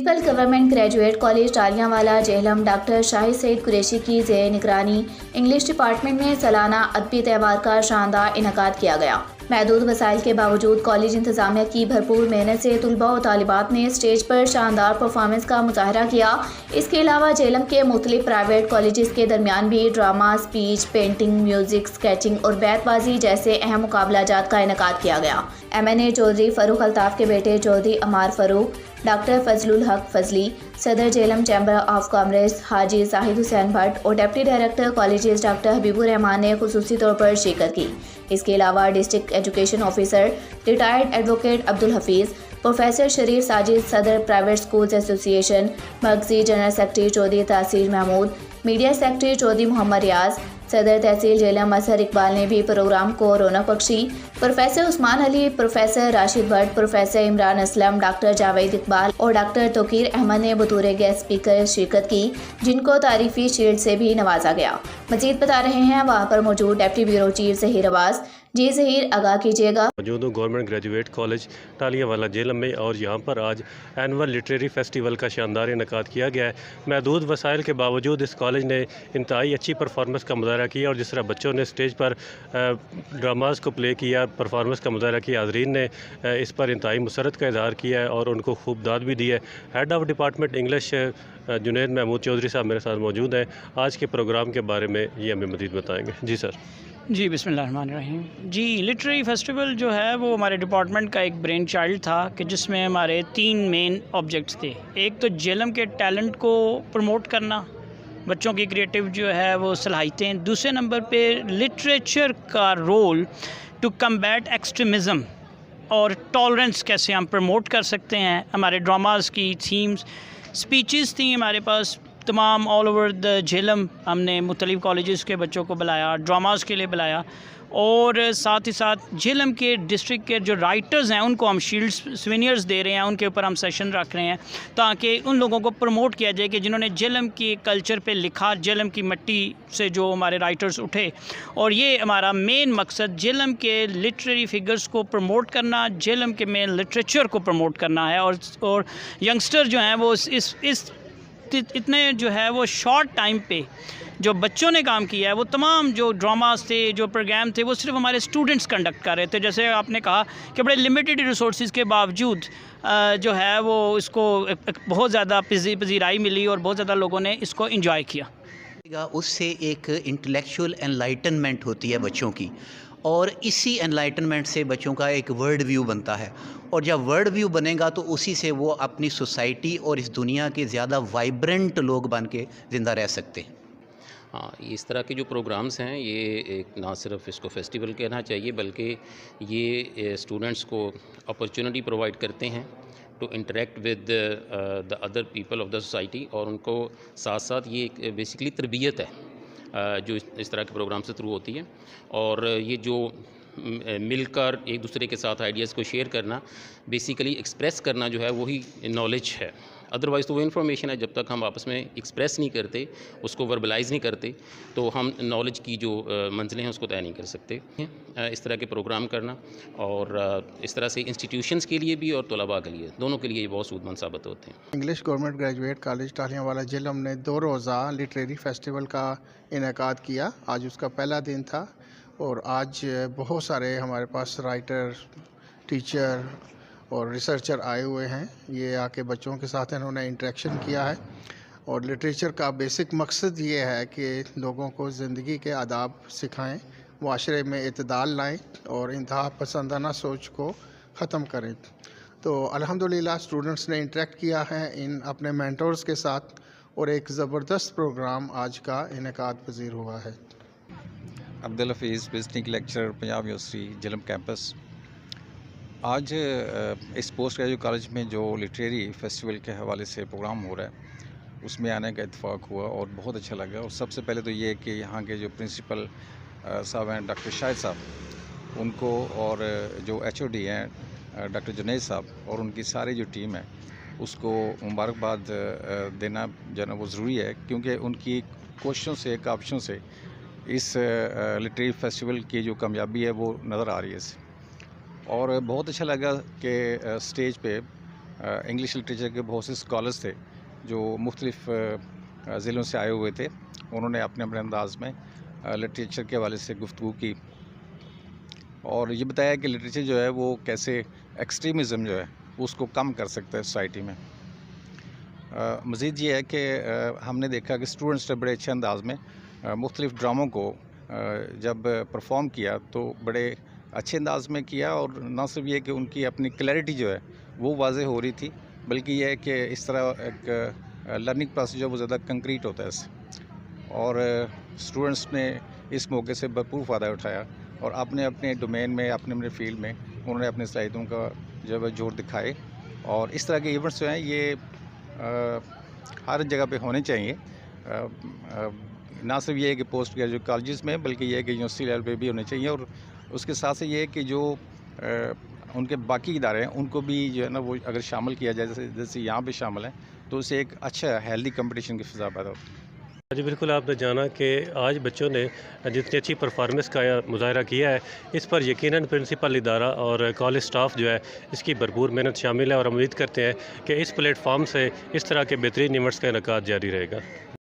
Municipal government graduate college Talianwala Jhelum doctor Shahid Saeed Qureshi की ज़ेर निगरानी इंग्लिश डिपार्टमेंट में सालाना अदबी त्यौहार का शानदार इनकाद किया गया। महदूद वसाइल के बावजूद कॉलेज इंतजामिया की भरपूर मेहनत से तलबा और तालिबात ने स्टेज पर शानदार परफॉर्मेंस का मुजाहरा किया। इसके अलावा जेहलम के मुख्तलिफ प्राइवेट कॉलेज के दरमियान भी drama, speech, painting, music, sketching और बैतबाजी जैसे अहम मुकाबलाजात का इनकाद किया गया। MNA चौधरी फ़ारूक अल्ताफ़ के बेटे चौधरी अमार फ़ारूक, डॉक्टर फजलुल हक फजली, सदर Jhelum chamber of commerce Haji Zahid Hussain Bhatt और deputy director colleges doctor Habibur Rahman ने खुसूसी तौर पर शिरकत की। इसके अलावा district education officer retired advocate Abdul Hafeez, professor Sharif Sajid, सदर प्राइवेट स्कूल्स एसोसिएशन मरकजी general secretary Chaudhry Taseer Mahmood, media secretary Chaudhry Mohammad Riaz, सदर तहसील जेहलम असहर इकबाल ने भी प्रोग्राम को रौनक Bakshi. Professor Usman Ali, professor Rashid Bhatt, professor Imran Aslam, doctor Javed Iqbal और डॉक्टर तोकीर अहमद ने बतौर गेस्ट स्पीकर शिरकत की, जिनको तारीफी शील्ड से भी नवाजा गया। मजीद बता रहे हैं वहाँ पर मौजूद deputy bureau chief Zaheer Abbas. जी ज़हीर, आगाह कीजिएगा। मौजूद हूँ government graduate college Talianwala Jhelum में और यहाँ पर आज एनुअल लिटरेरी फेस्टिवल का शानदार इनकाद किया गया है। महदूद वसाइल के बावजूद इस कॉलेज ने इंतहाई अच्छी परफॉर्मेंस का मुजाहरा किया और जिस तरह बच्चों ने स्टेज पर ड्रामाज को प्ले किया, परफॉर्मेंस का मुजाहरा किया, हाज़रीन ने इस पर इंतहाई मुसरत का इजहार किया है और उनको खूब दाद भी दी है। Head of department English Junaid Mahmood Chaudhry साहब मेरे साथ मौजूद हैं। आज के प्रोग्राम के बारे में ये हमें मज़ीद बताएँगे। जी सर। जी बिस्मिल्लाहिर्रहमानिर्रहीम। जी लिटरेरी फेस्टिवल जो है वो हमारे डिपार्टमेंट का एक ब्रेन चाइल्ड था कि जिसमें हमारे 3 मेन ऑब्जेक्ट्स थे। एक तो जेहलम के टैलेंट को प्रमोट करना, बच्चों की क्रिएटिव जो है वो सलाहियतें। दूसरे नंबर पे लिटरेचर का रोल टू कम्बैट एक्सट्रीमिज़म और टॉलरेंस कैसे हम प्रमोट कर सकते हैं। हमारे ड्रामाज़ की थीम्स, स्पीचेस थी हमारे पास तमाम ऑल ओवर द जेहलम। हमने मुख्तलिफ़ कॉलेजेस के बच्चों को बुलाया, ड्रामाज़ के लिए बुलाया और साथ ही साथ जेहलम के डिस्ट्रिक्ट के जो राइटर्स हैं उनको हम शील्ड्स सुवेनियर्स दे रहे हैं, उनके ऊपर हम सेशन रख रहे हैं ताकि उन लोगों को प्रमोट किया जाए कि जिन्होंने जेहलम के कल्चर पे लिखा, जेहलम की मिट्टी से जो हमारे राइटर्स उठे। और ये हमारा मेन मकसद जेहलम के लिटरेरी फिगर्स को प्रमोट करना, जेहलम के मेन लिटरेचर को प्रमोट करना है। और यंगस्टर जो हैं वो इस इतने जो है वो शॉर्ट टाइम पे जो बच्चों ने काम किया है, वो तमाम जो ड्रामास थे, जो प्रोग्राम थे, वो सिर्फ हमारे स्टूडेंट्स कंडक्ट कर रहे थे। जैसे आपने कहा कि बड़े लिमिटेड रिसोर्सेज के बावजूद जो है वो इसको बहुत ज़्यादा पजीराई मिली और बहुत ज़्यादा लोगों ने इसको इंजॉय किया। उससे एक इंटेलेक्चुअल एनलाइटनमेंट होती है बच्चों की और इसी एनलाइटनमेंट से बच्चों का एक वर्ल्ड व्यू बनता है और जब वर्ल्ड व्यू बनेगा तो उसी से वो अपनी सोसाइटी और इस दुनिया के ज़्यादा वाइब्रेंट लोग बन के ज़िंदा रह सकते हैं। हाँ, इस तरह के जो प्रोग्राम्स हैं ये एक ना सिर्फ इसको फेस्टिवल कहना चाहिए बल्कि ये स्टूडेंट्स को अपॉर्चुनिटी प्रोवाइड करते हैं to interact with the other people of the society और उनको साथ साथ ये एक बेसिकली तरबियत है जो इस तरह के प्रोग्राम से थ्रू होती है। और ये जो मिलकर एक दूसरे के साथ आइडियाज़ को शेयर करना, बेसिकली एक्सप्रेस करना जो है वही नॉलेज है। अदरवाइज़ तो वो इन्फॉर्मेशन है, जब तक हम आपस में एक्सप्रेस नहीं करते, उसको वर्बलाइज़ नहीं करते, तो हम नॉलेज की जो मंजिलें हैं उसको तय नहीं कर सकते। इस तरह के प्रोग्राम करना और इस तरह से इंस्टीट्यूशंस के लिए भी और तलबा के लिए, दोनों के लिए ये बहुत सूदमंद साबित होते हैं। English government graduate college Talianwala Jhelum ने 2 रोज़ा लिटरेरी फेस्टिवल का इनेकाद किया। आज उसका पहला दिन था और आज बहुत सारे हमारे पास राइटर, टीचर और रिसर्चर आए हुए हैं। ये आके बच्चों के साथ इन्होंने इंटरेक्शन किया है और लिटरेचर का बेसिक मकसद ये है कि लोगों को ज़िंदगी के आदाब सिखाएं, माशरे में इत्दाल लाएं और इंतहा पसंदाना सोच को ख़त्म करें। तो अल्हम्दुलिल्लाह स्टूडेंट्स ने इंटरेक्ट किया है इन अपने मेंटर्स के साथ और एक ज़बरदस्त प्रोग्राम आज का इनेकाद पजीर हुआ है। Abdul Hafeez, visiting lecturer Punjab university Jhelum campus. आज इस पोस्ट ग्रेजुएट कॉलेज में जो लिटरेरी फेस्टिवल के हवाले से प्रोग्राम हो रहा है उसमें आने का इत्तेफाक हुआ और बहुत अच्छा लगा। और सबसे पहले तो ये कि यहाँ के जो प्रिंसिपल साहब हैं डॉक्टर शाहिद साहब, उनको और जो HOD हैं डॉक्टर जुनैद साहब और उनकी सारी जो टीम है उसको मुबारकबाद देना जो है ना वो ज़रूरी है, क्योंकि उनकी कोशिशों से, काविशों से इस लिटरेरी फेस्टिवल की जो कामयाबी है वो नज़र आ रही है इससे। और बहुत अच्छा लगा कि स्टेज पे انگلش لٹریچر کے بہت سے اسکالرس تھے جو مختلف ضلعوں سے آئے ہوئے تھے. انہوں نے اپنے انداز میں لٹریچر کے حوالے سے گفتگو کی اور یہ بتایا کہ لٹریچر جو ہے وہ کیسے ایکسٹریمزم جو ہے اس کو کم کر سکتا ہے سوسائٹی میں. مزید یہ ہے کہ ہم نے دیکھا کہ اسٹوڈنٹس نے بڑے اچھے انداز میں مختلف ڈراموں کو جب پرفارم کیا تو بڑے اچھے انداز میں کیا, اور نہ صرف یہ کہ ان کی اپنی کلیئرٹی جو ہے وہ واضح ہو رہی تھی, بلکہ یہ ہے کہ اس طرح ایک لرننگ پروسیس جو ہے وہ زیادہ کنکریٹ ہوتا ہے اس سے. اور اسٹوڈنٹس نے اس موقع سے بھرپور فائدہ اٹھایا اور اپنے ڈومین میں اپنے فیلڈ میں انہوں نے اپنی صلاحیتوں کا جو ہے زور دکھائے. اور اس طرح کے ایونٹس جو ہیں یہ ہر جگہ پہ ہونے چاہیے, نہ صرف یہ ہے کہ پوسٹ گریجویٹ کالجز میں بلکہ یہ ہے کہ یونیورسٹی لیول پہ بھی ہونے چاہیے. اور اس کے ساتھ یہ ہے کہ جو ان کے باقی ادارے ہیں ان کو بھی جو ہے نا وہ اگر شامل کیا جائے جیسے یہاں پہ شامل ہیں تو اسے ایک اچھا ہیلدی کمپٹیشن کی فضا پیدا ہوتی ہے. جی بالکل, آپ نے جانا کہ آج بچوں نے جتنی اچھی پرفارمنس کا مظاہرہ کیا ہے اس پر یقیناً پرنسپل ادارہ اور کالج سٹاف جو ہے اس کی بھرپور محنت شامل ہے, اور امید کرتے ہیں کہ اس پلیٹ فارم سے اس طرح کے بہترین ایونٹس کا انعقاد جاری رہے گا.